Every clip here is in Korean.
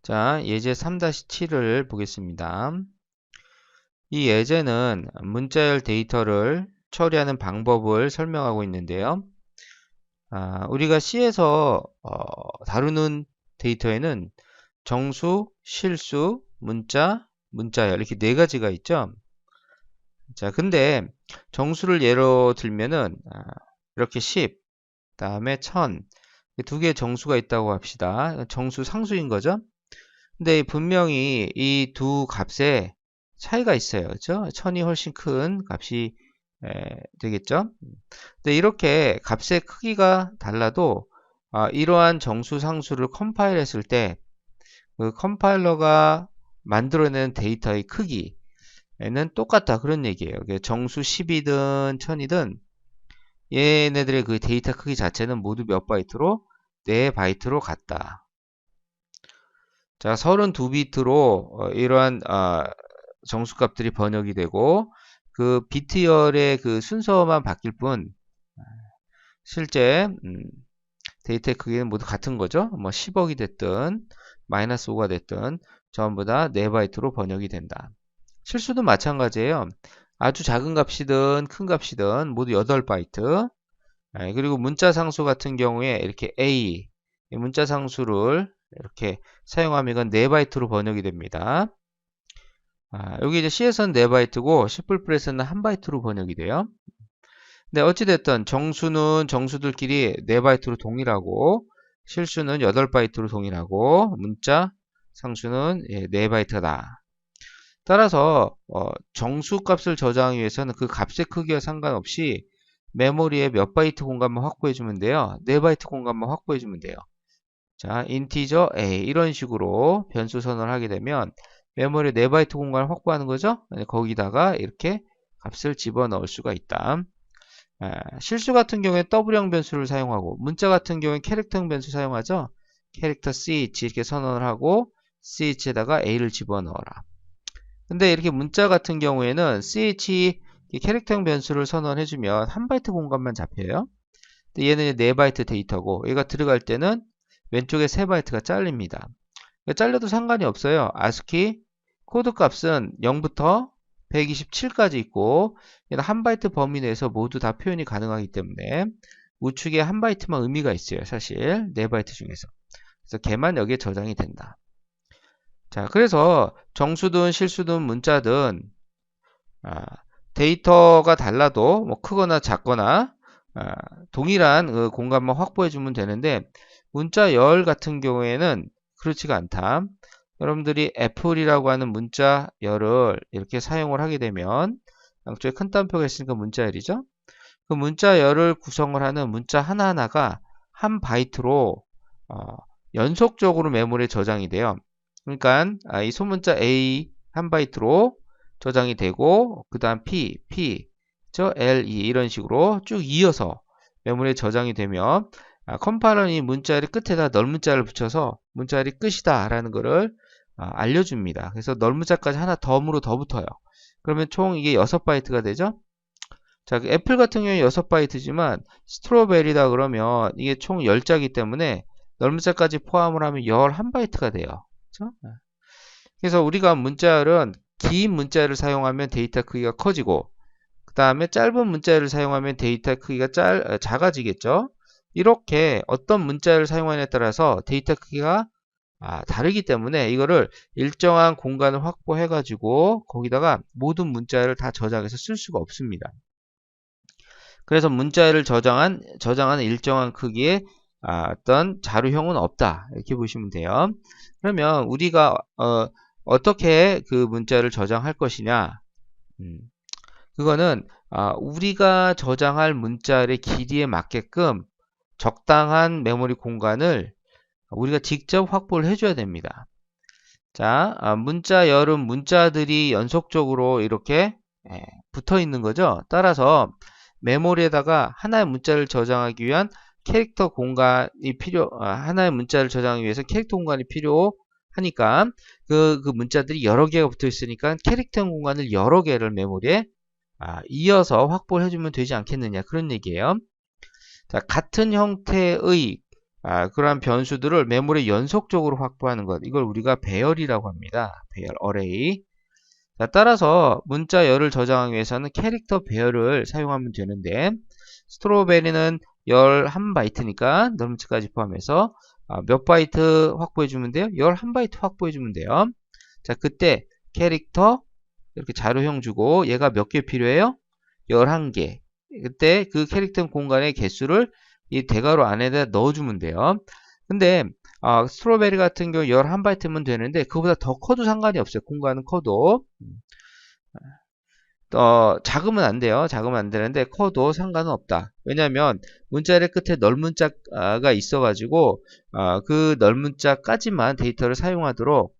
자, 예제 3-7을 보겠습니다. 이 예제는 문자열 데이터를 처리하는 방법을 설명하고 있는데요. 우리가 C에서 다루는 데이터에는 정수, 실수, 문자, 문자열 이렇게 네 가지가 있죠. 자, 근데 정수를 예로 들면은 이렇게 10, 다음에 1000, 두 개의 정수가 있다고 합시다. 정수 상수인 거죠. 근데 분명히 이 두 값에 차이가 있어요. 그죠? 1000이 훨씬 큰 값이 되겠죠? 근데 이렇게 값의 크기가 달라도 이러한 정수 상수를 컴파일 했을 때 그 컴파일러가 만들어낸 데이터의 크기는 똑같다. 그런 얘기예요. 정수 10이든 1000이든 얘네들의 그 데이터 크기 자체는 모두 몇 바이트로? 4바이트로 같다. 자, 32비트로 이러한 정수값들이 번역이 되고 그 비트열의 그 순서만 바뀔 뿐 실제 데이터의 크기는 모두 같은 거죠. 뭐 10억이 됐든 마이너스 5가 됐든 전부 다 4바이트로 번역이 된다. 실수도 마찬가지예요. 아주 작은 값이든 큰 값이든 모두 8바이트. 그리고 문자 상수 같은 경우에 이렇게 A 문자 상수를 이렇게 사용하면 이건 4바이트로 번역이 됩니다. 여기 이제 C에서는 4바이트고 C++에서는 1바이트로 번역이 돼요. 근데 어찌됐든 정수는 정수들끼리 4바이트로 동일하고 실수는 8바이트로 동일하고 문자 상수는 4바이트다. 따라서 정수 값을 저장하기 위해서는 그 값의 크기와 상관없이 메모리에 몇 바이트 공간만 확보해주면 돼요. 4바이트 공간만 확보해주면 돼요. 자, 인티저 A 이런 식으로 변수 선언을 하게 되면 메모리에 4바이트 공간을 확보하는 거죠. 거기다가 이렇게 값을 집어넣을 수가 있다. 실수 같은 경우에 W형 변수를 사용하고 문자 같은 경우에 캐릭터형 변수 사용하죠. 캐릭터 CH 이렇게 선언을 하고 CH에다가 A를 집어넣어라. 근데 이렇게 문자 같은 경우에는 CH 캐릭터형 변수를 선언해주면 1바이트 공간만 잡혀요. 근데 얘는 4바이트 데이터고 얘가 들어갈 때는 왼쪽에 3바이트가 잘립니다. 잘려도 상관이 없어요. ASCII 코드 값은 0부터 127까지 있고 얘는 1바이트 범위 내에서 모두 다 표현이 가능하기 때문에 우측에 1바이트만 의미가 있어요. 사실 4바이트 중에서. 그래서 걔만 여기에 저장이 된다. 자, 그래서 정수든 실수든 문자든 데이터가 달라도 뭐 크거나 작거나 동일한 그 공간만 확보해 주면 되는데 문자 열 같은 경우에는 그렇지가 않다. 여러분들이 애플이라고 하는 문자 열을 이렇게 사용을 하게 되면 양쪽에 큰 따옴표가 있으니까 문자 열이죠. 그 문자 열을 구성을 하는 문자 하나하나가 1바이트로 연속적으로 메모리에 저장이 돼요. 그러니까 이 소문자 A 1바이트로 저장이 되고 그 다음 P, LE 이런 식으로 쭉 이어서 메모리에 저장이 되면 컴파일러는 이 문자열의 끝에다 널문자를 붙여서 문자열이 끝이다 라는 것을 알려줍니다. 그래서 널문자까지 하나 덤으로 더 붙어요. 그러면 총 이게 6바이트가 되죠. 자, 그 애플 같은 경우에 6바이트지만 스트로베리다 그러면 이게 총 10자이기 때문에 널문자까지 포함을 하면 11바이트가 돼요. 그렇죠? 그래서 우리가 문자열은 긴 문자열을 사용하면 데이터 크기가 커지고 그 다음에 짧은 문자열을 사용하면 데이터 크기가 작아지겠죠. 이렇게 어떤 문자열을 사용하느냐에 따라서 데이터 크기가 다르기 때문에 이거를 일정한 공간을 확보해 가지고 거기다가 모든 문자열을 다 저장해서 쓸 수가 없습니다. 그래서 문자열을 저장하는 일정한 크기의 어떤 자료형은 없다. 이렇게 보시면 돼요. 그러면 우리가 어떻게 그 문자를 저장할 것이냐? 그거는 우리가 저장할 문자열의 길이에 맞게끔 적당한 메모리 공간을 우리가 직접 확보를 해줘야 됩니다. 자, 문자열은 문자들이 연속적으로 이렇게 붙어 있는 거죠. 따라서 메모리에다가 하나의 문자를 저장하기 위한 캐릭터 공간이 하나의 문자를 저장하기 위해서 캐릭터 공간이 필요하니까 그 문자들이 여러 개가 붙어 있으니까 캐릭터 공간을 여러 개를 메모리에 이어서 확보를 해주면 되지 않겠느냐 그런 얘기예요. 자, 같은 형태의 그러한 변수들을 메모리에 연속적으로 확보하는 것. 이걸 우리가 배열이라고 합니다. 배열, 어레이. 자, 따라서 문자열을 저장하기 위해서는 캐릭터 배열을 사용하면 되는데, 스트로베리는 11바이트니까 넘치까지 포함해서 몇 바이트 확보해주면 돼요? 11바이트 확보해주면 돼요. 자, 그때 캐릭터 이렇게 자료형 주고 얘가 몇 개 필요해요? 11개. 그때 그 캐릭터 공간의 개수를 이 대괄호 안에다 넣어주면 돼요. 근데 스트로베리 같은 경우 11바이트면 되는데 그거보다 더 커도 상관이 없어요. 공간은 커도. 작으면 안 돼요. 작으면 안 되는데 커도 상관은 없다. 왜냐하면 문자열의 끝에 널문자가 있어가지고 그 널문자까지만 데이터를 사용하도록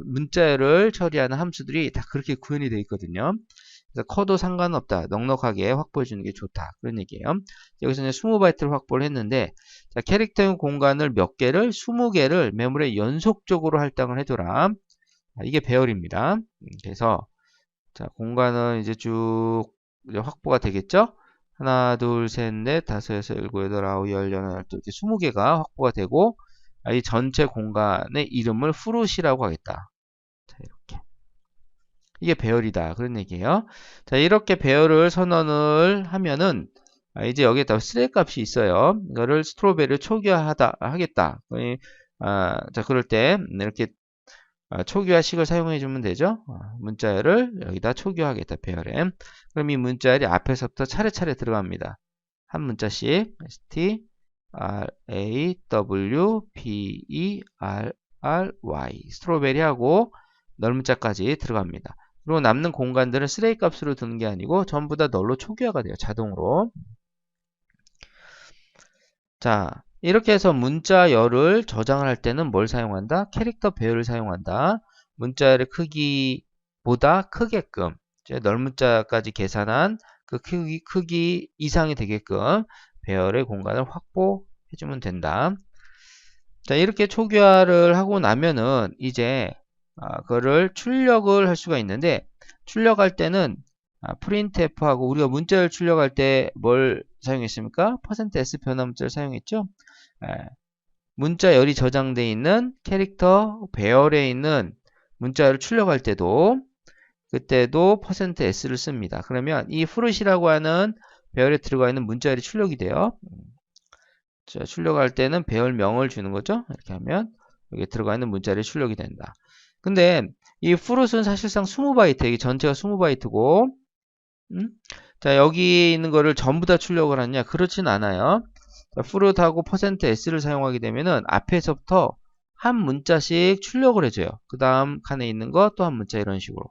문자열을 처리하는 함수들이 다 그렇게 구현이 되어 있거든요. 그래서 커도 상관없다. 넉넉하게 확보해 주는 게 좋다. 그런 얘기예요. 여기서 이제 20바이트를 확보를 했는데 자, 캐릭터용 공간을 몇 개를 20개를 메모리에 연속적으로 할당을 해둬라. 이게 배열입니다. 그래서 자, 공간은 이제 쭉 이제 확보가 되겠죠? 하나, 둘, 셋, 넷, 다섯, 여섯, 일곱, 여덟, 아홉, 열, 열하나, 열둘, 이렇게 20개가 확보가 되고, 이 전체 공간의 이름을 프루시라고 하겠다. 자, 이렇게. 이게 배열이다. 그런 얘기예요. 자, 이렇게 배열을 선언을 하면은, 이제 여기에다 스레 값이 있어요. 이거를 스트로베리를 초기화하겠다. 자, 그럴 때, 이렇게 초기화식을 사용해 주면 되죠. 문자열을 여기다 초기화하겠다. 배열에. 그럼 이 문자열이 앞에서부터 차례차례 들어갑니다. 한 문자씩 st r a w b e r r y 스트로베리하고 널문자까지 들어갑니다. 그리고 남는 공간들은 스레이 값으로 두는 게 아니고 전부 다 널로 초기화가 돼요. 자동으로. 자, 이렇게 해서 문자열을 저장을 할 때는 뭘 사용한다? 캐릭터 배열을 사용한다. 문자열의 크기보다 크게끔 널문자까지 계산한 그 크기 이상이 되게끔 배열의 공간을 확보해주면 된다. 자, 이렇게 초기화를 하고 나면은 이제 그거를 출력을 할 수가 있는데 출력할 때는 printf하고 우리가 문자열 출력할 때 뭘 사용했습니까? %s 변화 문자를 사용했죠? 문자열이 저장되어 있는 캐릭터 배열에 있는 문자열을 출력할 때도 그때도 %s를 씁니다. 그러면 이 fruit이라고 하는 배열에 들어가 있는 문자열이 출력이 돼요. 자, 출력할 때는 배열명을 주는 거죠. 이렇게 하면 여기 들어가 있는 문자열이 출력이 된다. 근데 이 fruit은 사실상 20바이트, 이게 전체가 20바이트고 자, 여기 있는 거를 전부 다 출력을 하느냐? 그렇진 않아요. 자, fruit하고 %s를 사용하게 되면은 앞에서부터 한 문자씩 출력을 해줘요. 그 다음 칸에 있는 거 또 한 문자 이런 식으로.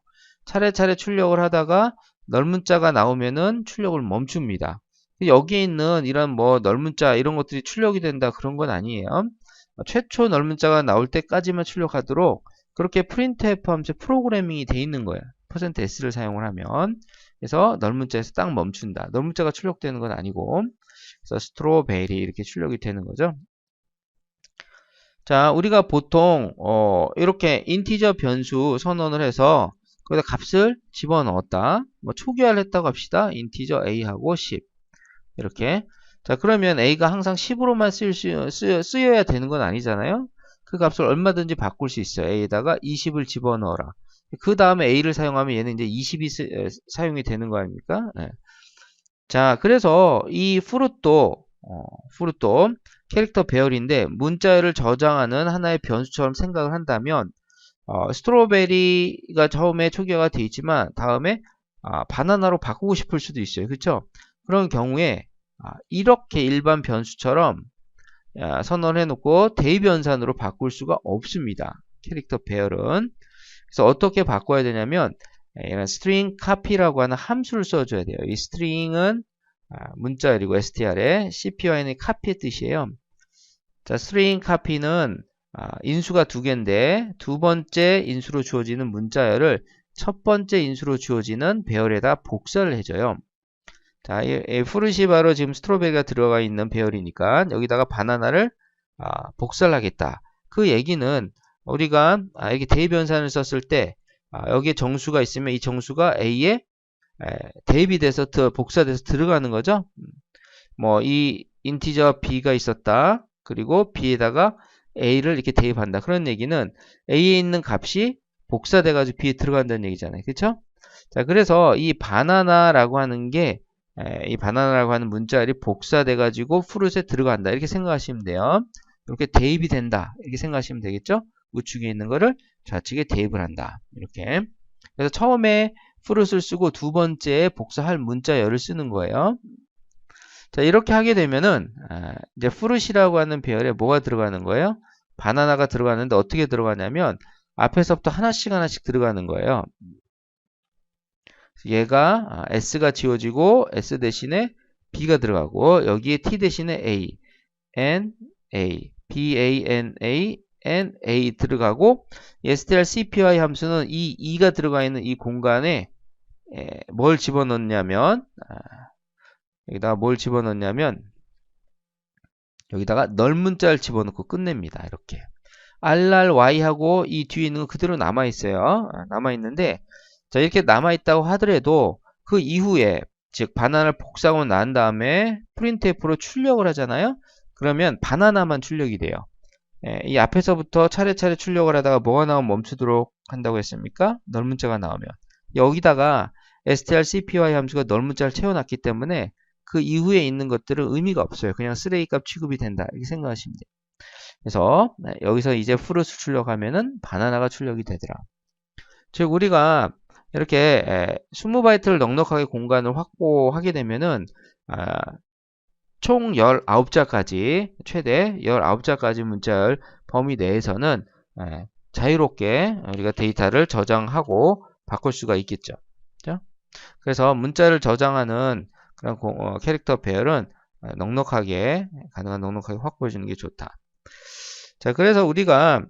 차례차례 출력을 하다가 널문자가 나오면은 출력을 멈춥니다. 여기에 있는 이런 뭐 널문자 이런 것들이 출력이 된다 그런 건 아니에요. 최초 널문자가 나올 때까지만 출력하도록 그렇게 printf 함수 프로그래밍이 돼 있는 거예요. %s를 사용을 하면. 그래서 널문자에서 딱 멈춘다. 널문자가 출력되는 건 아니고 그래서 스트로베리 이렇게 출력이 되는 거죠. 자, 우리가 보통 이렇게 인티저 변수 선언을 해서 거기다 값을 집어넣었다. 뭐 초기화를 했다고 합시다. 인티저 a하고 10 이렇게. 자, 그러면 a가 항상 10으로만 쓰여야 되는 건 아니잖아요. 그 값을 얼마든지 바꿀 수 있어요. a에다가 20을 집어넣어라. 그 다음에 a를 사용하면 얘는 이제 20이 사용이 되는 거 아닙니까? 네. 자, 그래서 이 fruit도 캐릭터 배열인데 문자열을 저장하는 하나의 변수처럼 생각을 한다면 스트로베리가 처음에 초기화가 되어 있지만 다음에 바나나로 바꾸고 싶을 수도 있어요. 그렇죠? 그런 경우에 이렇게 일반 변수처럼 선언해 놓고 대입연산으로 바꿀 수가 없습니다. 캐릭터 배열은. 그래서 어떻게 바꿔야 되냐면 이런 string copy라고 하는 함수를 써줘야 돼요. 이 string은 문자열이고 str에 cpy는 copy의 뜻이에요. 자, string copy는 인수가 두 개인데 두 번째 인수로 주어지는 문자열을 첫 번째 인수로 주어지는 배열에다 복사를 해줘요. 자, 이 fruit이 바로 지금 스트로베리가 들어가 있는 배열이니까 여기다가 바나나를 복사를 하겠다. 그 얘기는 우리가 이게 대입연산을 썼을 때 여기에 정수가 있으면 이 정수가 a에 대입이 돼서 복사돼서 들어가는 거죠. 뭐 이 인티저 b가 있었다. 그리고 B에다가 A를 이렇게 대입한다. 그런 얘기는 A에 있는 값이 복사돼가지고 B에 들어간다는 얘기잖아요. 그쵸? 자, 그래서 이 바나나라고 하는 게, 이 바나나라고 하는 문자열이 복사돼가지고 프루트에 들어간다. 이렇게 생각하시면 돼요. 이렇게 대입이 된다. 이렇게 생각하시면 되겠죠? 우측에 있는 거를 좌측에 대입을 한다. 이렇게. 그래서 처음에 프루트를 쓰고 두 번째에 복사할 문자열을 쓰는 거예요. 자, 이렇게 하게 되면은, 이제 프루트이라고 하는 배열에 뭐가 들어가는 거예요? 바나나가 들어가는데 어떻게 들어가냐면, 앞에서부터 하나씩 하나씩 들어가는 거예요. 얘가 S가 지워지고 S 대신에 B가 들어가고 여기에 T 대신에 A, N, A, B, A, N, A, N, A 들어가고 strcpy 함수는 이 2가 들어가 있는 이 공간에 뭘 집어넣냐면 여기다가 뭘 집어넣냐면 여기다가 널문자를 집어넣고 끝냅니다. 이렇게 RR Y하고 이 뒤에 있는 거 그대로 남아있어요. 남아있는데 자, 이렇게 남아있다고 하더라도 그 이후에 즉 바나나를 복사하고 난 다음에 프린트F로 출력을 하잖아요. 그러면 바나나만 출력이 돼요. 이 앞에서부터 차례차례 출력을 하다가 뭐가 나오면 멈추도록 한다고 했습니까? 널문자가 나오면 여기다가 strcpy 함수가 널문자를 채워놨기 때문에 그 이후에 있는 것들은 의미가 없어요. 그냥 쓰레기값 취급이 된다. 이렇게 생각하시면 돼요. 그래서 여기서 이제 프루트 출력하면은 바나나가 출력이 되더라. 즉 우리가 이렇게 20바이트를 넉넉하게 공간을 확보하게 되면은 총 19자까지 최대 19자까지 문자열 범위 내에서는 자유롭게 우리가 데이터를 저장하고 바꿀 수가 있겠죠. 그렇죠? 그래서 문자를 저장하는 그런 캐릭터 배열은 넉넉하게 가능한 넉넉하게 확보해 주는 게 좋다. 자, 그래서 우리가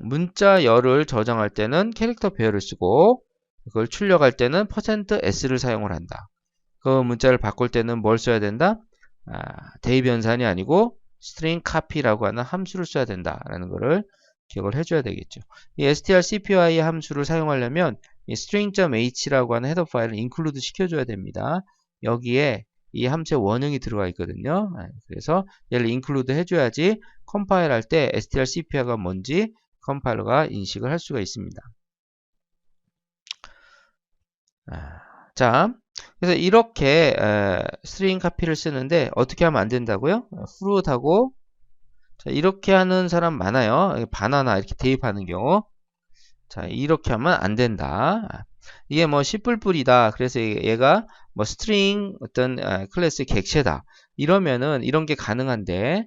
문자열을 저장할 때는 캐릭터 배열을 쓰고 그걸 출력할 때는 %s를 사용을 한다. 그 문자를 바꿀 때는 뭘 써야 된다? 대입 연산이 아니고 string copy라고 하는 함수를 써야 된다라는 것을 기억을 해줘야 되겠죠. 이 strcpy 함수를 사용하려면 이 string.h라고 하는 헤더 파일을 include 시켜줘야 됩니다. 여기에 이 함수의 원형이 들어가 있거든요. 그래서 얘를 include 해줘야지 컴파일 할 때 strcpy가 뭔지 컴파일러가 인식을 할 수가 있습니다. 자, 그래서 이렇게 스트링 카피를 쓰는데 어떻게 하면 안 된다고요? fruit하고 자, 이렇게 하는 사람 많아요. 바나나 이렇게 대입하는 경우. 자, 이렇게 하면 안 된다. 이게 뭐 C++이다. 그래서 얘가 뭐 스트링 어떤 클래스의 객체다. 이러면은 이런 게 가능한데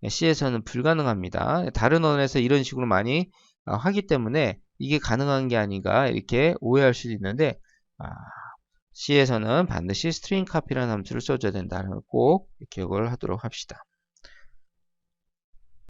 C에서는 불가능합니다. 다른 언어에서 이런 식으로 많이 하기 때문에 이게 가능한 게 아닌가 이렇게 오해할 수도 있는데 C에서는 반드시 string copy라는 함수를 써줘야 된다는 걸 꼭 기억을 하도록 합시다.